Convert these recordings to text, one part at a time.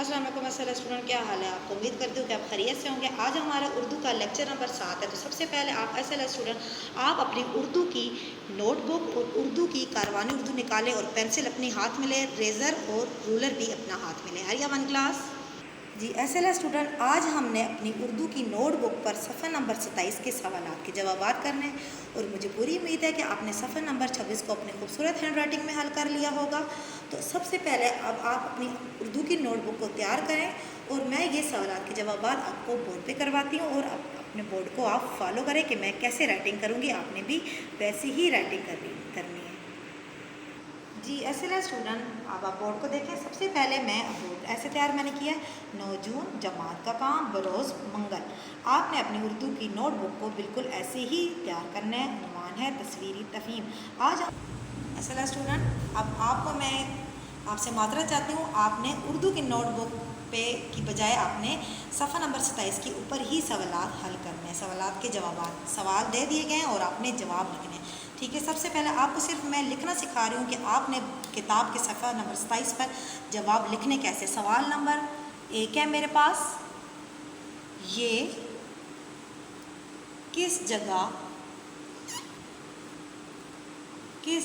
अस्सलाम वालेकुम अस्सलाम स्टूडेंट, क्या हाल है आपको। उम्मीद करती हूँ कि आप खैरियत से होंगे। आज हमारा उर्दू का लेक्चर नंबर 7 है। तो सबसे पहले आप ऐसे स्टूडेंट आप अपनी उर्दू की नोटबुक और उर्दू की कारवानी उर्दू निकालें और पेंसिल अपने हाथ में लें, रेज़र और रूलर भी अपना हाथ में लें। हरिया वन क्लास जी। ऐसे स्टूडेंट आज हमने अपनी उर्दू की नोटबुक पर सफ़ा नंबर 27 के सवालात के जवाब करने हैं और मुझे पूरी उम्मीद है कि आपने सफ़ा नंबर 26 को अपने खूबसूरत हैंड राइटिंग में हल कर लिया होगा। तो सबसे पहले अब आप अपनी उर्दू की नोटबुक को तैयार करें और मैं ये सवालात के जवाब आपको बोर्ड पे करवाती हूँ और अपने बोर्ड को आप फॉलो करें कि मैं कैसे राइटिंग करूँगी, आपने भी वैसी ही राइटिंग करनी है जी। ऐसे स्टूडेंट अब आप बोर्ड को देखें। सबसे पहले मैं बोर्ड ऐसे तैयार मैंने किया है। 9 जून जमात का काम बरोज़ मंगल। आपने अपनी उर्दू की नोटबुक को बिल्कुल ऐसे ही तैयार करना है। उन्वान है तस्वीरी तफ़हीम। आज ऐसे स्टूडेंट अब आपको मैं आपसे माजरत चाहती हूँ, आपने उर्दू की नोटबुक पे की बजाय आपने सफ़ा नंबर 27 के ऊपर ही सवालात हल करने हैं। सवालात के जवाब सवाल दे दिए गए हैं और आपने जवाब लिखने हैं, ठीक है। सबसे पहले आपको सिर्फ मैं लिखना सिखा रही हूँ कि आपने किताब के सफ़ा नंबर 27 पर जवाब लिखने कैसे। सवाल नंबर 1 है मेरे पास, ये किस जगह की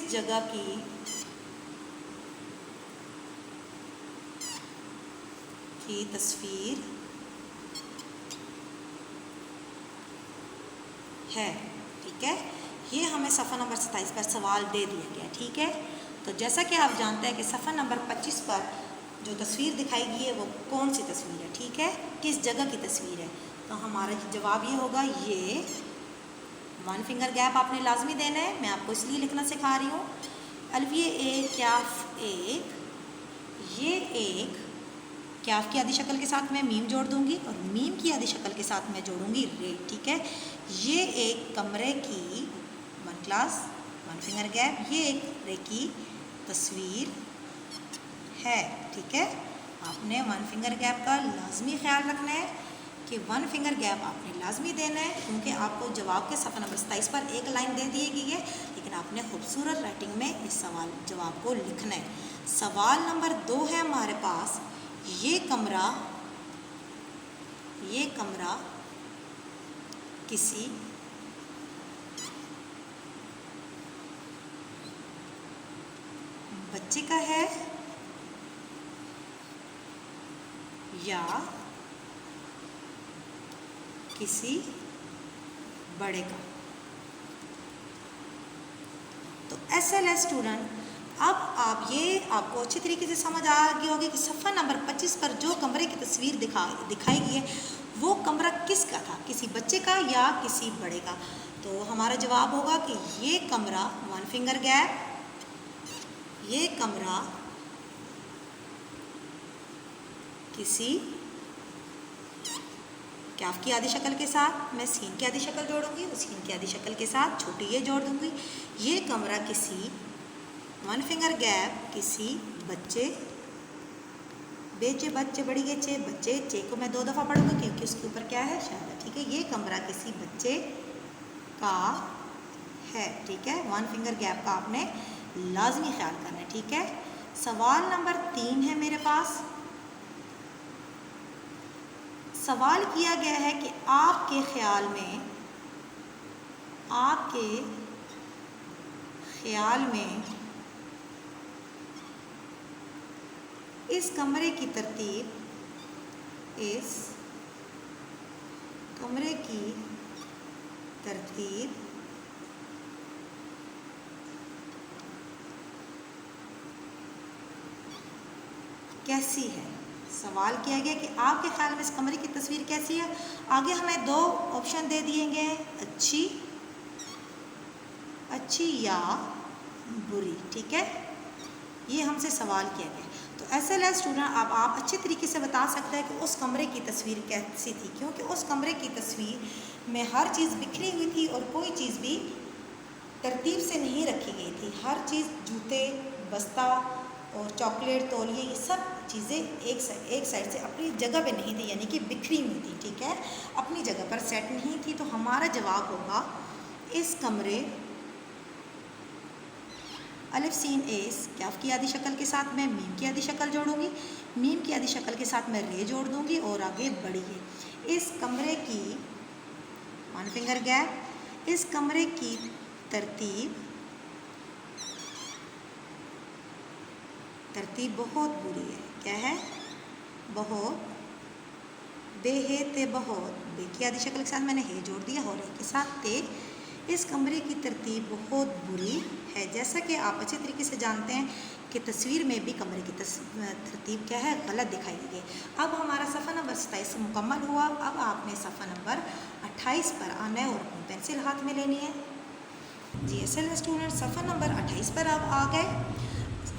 तस्वीर है, ठीक है। ये हमें सफ़ा नंबर 27 पर सवाल दे दिया गया, ठीक है। तो जैसा कि आप जानते हैं कि सफ़ा नंबर 25 पर जो तस्वीर दिखाई गई है वो कौन सी तस्वीर है, ठीक है, किस जगह की तस्वीर है। तो हमारा जवाब ये होगा, ये 1 फिंगर गैप आपने लाजमी देना है। मैं आपको इसलिए लिखना सिखा रही हूँ। अलविये एक क्याफ एक, ये एक क्याफ की आधी शक्ल के साथ मैं मीम जोड़ दूंगी और मीम की आधी शक्ल के साथ मैं जोड़ूंगी रे, ठीक है। ये एक कमरे की 1 क्लास 1 फिंगर गैप, ये एक रे की तस्वीर है, ठीक है। आपने 1 फिंगर गैप का लाजमी ख्याल रखना है कि 1 फिंगर गैप आपने लाजमी देना है, क्योंकि आपको जवाब के सफ़ा नंबर 27 पर एक लाइन दे दी गई है, लेकिन आपने खूबसूरत राइटिंग में इस जवाब को लिखना है। सवाल नंबर 2 है हमारे पास, ये कमरा किसी बच्चे का है या किसी बड़े का। तो SLS स्टूडेंट अब आपको अच्छी तरीके से समझ आ गई होगी कि सफ़ा नंबर 25 पर जो कमरे की तस्वीर दिखाई गई है वो कमरा किसका था, किसी बच्चे का या किसी बड़े का। तो हमारा जवाब होगा कि ये कमरा 1 फिंगर गैप, ये कमरा किसी क्याफ की आधी शक्ल के साथ मैं सीन की आधी शक्ल जोड़ूंगी, सीन की आधी शक्ल के साथ छोटी ये जोड़ दूंगी। ये कमरा किसी 1 फिंगर गैप किसी बच्चे, बेचे बच्चे बड़ी गे चे बच्चे, चे को मैं 2 दफ़ा पढ़ूंगी क्योंकि उसके ऊपर क्या है, शायद, ठीक है। ये कमरा किसी बच्चे का है, ठीक है। 1 फिंगर गैप का आपने लाजमी ख्याल करना है, ठीक है। सवाल नंबर 3 है मेरे पास। सवाल किया गया है कि आपके ख्याल में इस कमरे की तरतीब कैसी है। सवाल किया गया कि आपके ख्याल में इस कमरे की तस्वीर कैसी है। आगे हमें 2 ऑप्शन दे दिए गए, अच्छी या बुरी, ठीक है। ये हमसे सवाल किया गया। तो SLS स्टूडेंट अब आप अच्छे तरीके से बता सकते हैं कि उस कमरे की तस्वीर कैसी थी, क्योंकि उस कमरे की तस्वीर में हर चीज़ बिखरी हुई थी और कोई चीज़ भी तरतीब से नहीं रखी गई थी। हर चीज़, जूते, बस्ता और चॉकलेट, तौलिए, ये सब चीज़ें एक साइड से अपनी जगह पे नहीं थी, यानी कि बिखरी हुई थी, ठीक है, अपनी जगह पर सेट नहीं थी। तो हमारा जवाब होगा इस कमरे अलिफ सीन एस कैफ की आधी शक्ल के साथ मैं मीम की आधी शक्ल जोड़ूंगी। मीम की आधी शक्ल के साथ मैं रे जोड़ दूंगी और आगे बढ़िए। इस कमरे की, वन फिंगर गैप, इस कमरे की तरतीब बहुत बुरी है। क्या है? बहुत, बेहे ते बहुत, बे की आधी शक्ल के साथ मैंने हे जोड़ दिया और के साथ ते। इस कमरे की तरतीब बहुत बुरी है। जैसा कि आप अच्छे तरीके से जानते हैं कि तस्वीर में भी कमरे की तरतीब क्या है? गलत दिखाई गई है। अब हमारा सफ़ा नंबर 27 मुकम्मल हुआ। अब आपने सफ़ा नंबर 28 पर आना है और अपनी पेंसिल हाथ में लेनी है। जी असल स्टूडेंट, सफ़ा नंबर 28 पर आप आ गए।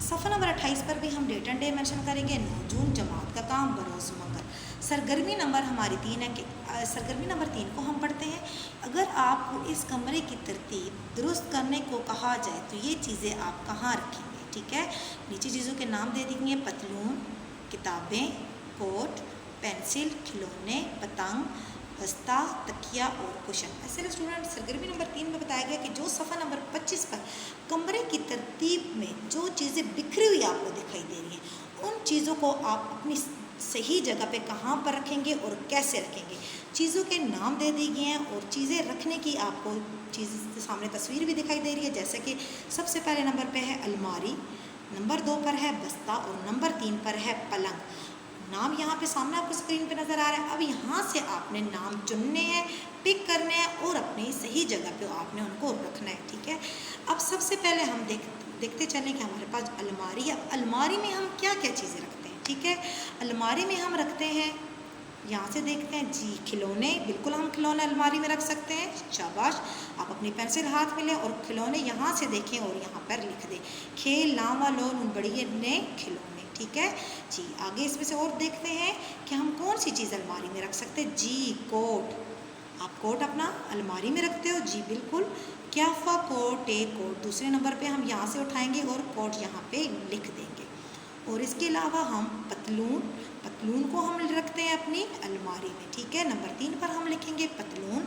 सफ़ा नंबर 28 पर भी हम डेट एंड डे मेंशन करेंगे। 9 जून, जमात का काम, बरोज़ मंगल। सरगर्मी नंबर हमारी 3 है कि सरगर्मी नंबर 3 को हम पढ़ते हैं। अगर आपको इस कमरे की तरतीब दुरुस्त करने को कहा जाए तो ये चीज़ें आप कहाँ रखेंगे? ठीक है, नीचे चीज़ों के नाम दे देंगे। पतलून, किताबें, कोट, पेंसिल, खिलौने, पतंग, बस्ता, तकिया और कुशन। ऐसे स्टूडेंट, सरगर्मी नंबर 3 में बताया गया कि जो सफ़ा नंबर 25 पर कमरे की तरतीब में जो चीज़ें बिखरी हुई आपको दिखाई दे रही हैं, उन चीज़ों को आप अपनी सही जगह पे कहाँ पर रखेंगे और कैसे रखेंगे। चीज़ों के नाम दे दिए गए हैं और चीज़ें रखने की आपको चीज़ सामने तस्वीर भी दिखाई दे रही है। जैसे कि सबसे पहले नंबर पे है अलमारी, नंबर 2 पर है बस्ता और नंबर 3 पर है पलंग। नाम यहाँ पे सामने आपको स्क्रीन पे नज़र आ रहा है। अब यहाँ से आपने नाम चुनने हैं, पिक करने हैं और अपनी सही जगह पे आपने उनको रखना है। ठीक है, अब सबसे पहले हम देखते चलें कि हमारे पास अलमारी है। अलमारी में हम क्या क्या चीज़ें रखते हैं? ठीक है, अलमारी में हम रखते हैं, यहाँ से देखते हैं जी, खिलौने। बिल्कुल हम खिलौने अलमारी में रख सकते हैं। शाबाश, आप अपनी पेंसिल हाथ में लें और खिलौने यहाँ से देखें और यहाँ पर लिख दें। खेल लावा लो बड़ी ने खिलौने। ठीक है जी, आगे इसमें से और देखते हैं कि हम कौन सी चीज़ अलमारी में रख सकते हैं। जी, कोट। आप कोट अपना अलमारी में रखते हो? जी बिल्कुल। क्या फा कोट, ए कोट। दूसरे नंबर पे हम यहाँ से उठाएंगे और कोट यहाँ पे लिख देंगे। और इसके अलावा हम पतलून को हम रखते हैं अपनी अलमारी में। ठीक है, नंबर 3 पर हम लिखेंगे पतलून,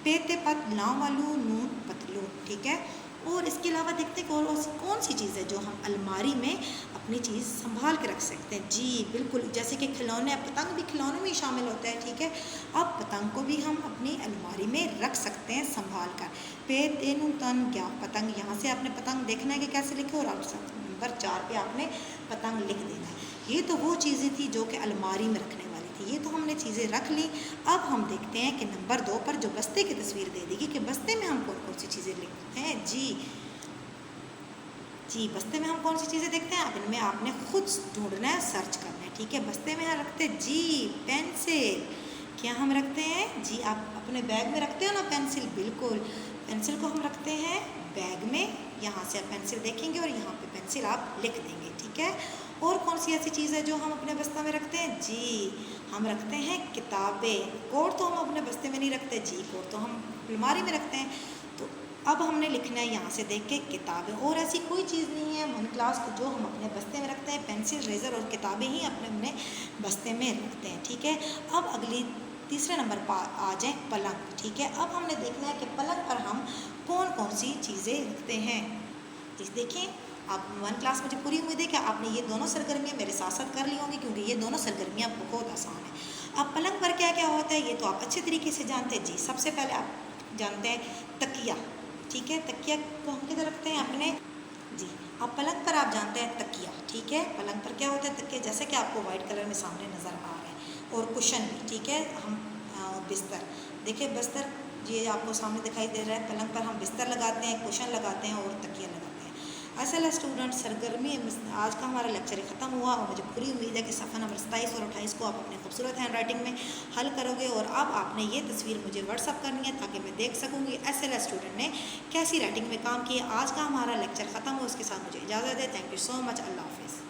पेते पत लाम वालू नून पतलून। ठीक है, और इसके अलावा देखते हैं और कौन सी चीज़ है जो हम अलमारी में अपनी चीज़ संभाल के रख सकते हैं। जी बिल्कुल, जैसे कि खिलौने, पतंग भी खिलौने में शामिल होता है। ठीक है, अब पतंग को भी हम अपनी अलमारी में रख सकते हैं संभाल कर। पे तेनु तन क्या, पतंग। यहाँ से आपने पतंग देखना है कि कैसे लिखे और नंबर 4 पे आपने पतंग लिख देना है। ये तो वो चीज़ें थी जो कि अलमारी में रखने वाली थी, ये तो हमने चीज़ें रख ली। अब हम देखते हैं कि नंबर 2 पर जो बस्ते की तस्वीर दे देगी कि बस्ते में हम कौन कौन सी चीज़ें लिखते हैं। जी, बस्ते में हम कौन सी चीज़ें देखते हैं? अब इनमें आपने खुद ढूंढना है, सर्च करना है। ठीक है, बस्ते में हम रखते हैं जी पेंसिल। क्या हम रखते हैं? जी, आप अपने बैग में रखते हो ना पेंसिल? बिल्कुल, पेंसिल को हम रखते हैं बैग में। यहाँ से आप पेंसिल देखेंगे और यहाँ पे पेंसिल आप लिख देंगे। ठीक है, और कौन सी ऐसी चीज़ है जो हम अपने बस्ता में रखते हैं? जी, हम रखते हैं किताबें। कोट तो हम अपने बस्ते में नहीं रखते। जी, कोट तो हम अलमारी में रखते हैं। तो अब हमने लिखना है यहाँ से देख के किताबें। और ऐसी कोई चीज़ नहीं है वन क्लास को जो हम अपने बस्ते में रखते हैं। पेंसिल, रेज़र और किताबें ही अपने बस्ते में रखते हैं। ठीक है, अब अगली तीसरे नंबर पर आ जाए पलंग। ठीक है, अब हमने देखना है कि पलंग पर हम कौन कौन सी चीज़ें रखते हैं। इस देखें, आप वन क्लास, मुझे पूरी उम्मीद है कि आपने ये दोनों सरगर्मियाँ मेरे साथ साथ कर ली होंगी, क्योंकि ये दोनों सरगर्मियाँ बहुत आसान हैं। अब पलंग पर क्या क्या होता है ये तो आप अच्छे तरीके से जानते हैं। जी, सबसे पहले आप जानते हैं तकिया। ठीक है, तकिया को हम किधर रखते हैं? अपने, जी, अब पलंग पर आप जानते हैं तकिया। ठीक है, पलंग पर क्या होता है? तकिया, जैसे कि आपको वाइट कलर में सामने नज़र आ रहा है। और कुशन भी। ठीक है, हम बिस्तर, देखिए बिस्तर, ये आपको सामने दिखाई दे रहा है। पलंग पर हम बिस्तर लगाते हैं, कुशन लगाते हैं और तकिया लगाते हैं। असल स्टूडेंट, सरगर्मी आज का हमारा लेक्चर ख़त्म हुआ और मुझे पूरी उम्मीद है कि सफ़ा नंबर 27 और 28 को आप अपने खूबसूरत हैंड राइटिंग में हल करोगे। और अब आपने ये तस्वीर मुझे व्हाट्सअप करनी है ताकि मैं देख सकूँगी SLS स्टूडेंट ने कैसी राइटिंग में काम किया। आज का हमारा लेक्चर ख़त्म हो, उसके साथ मुझे इजाज़त है। Thank you so much. अल्लाह हाफिज़।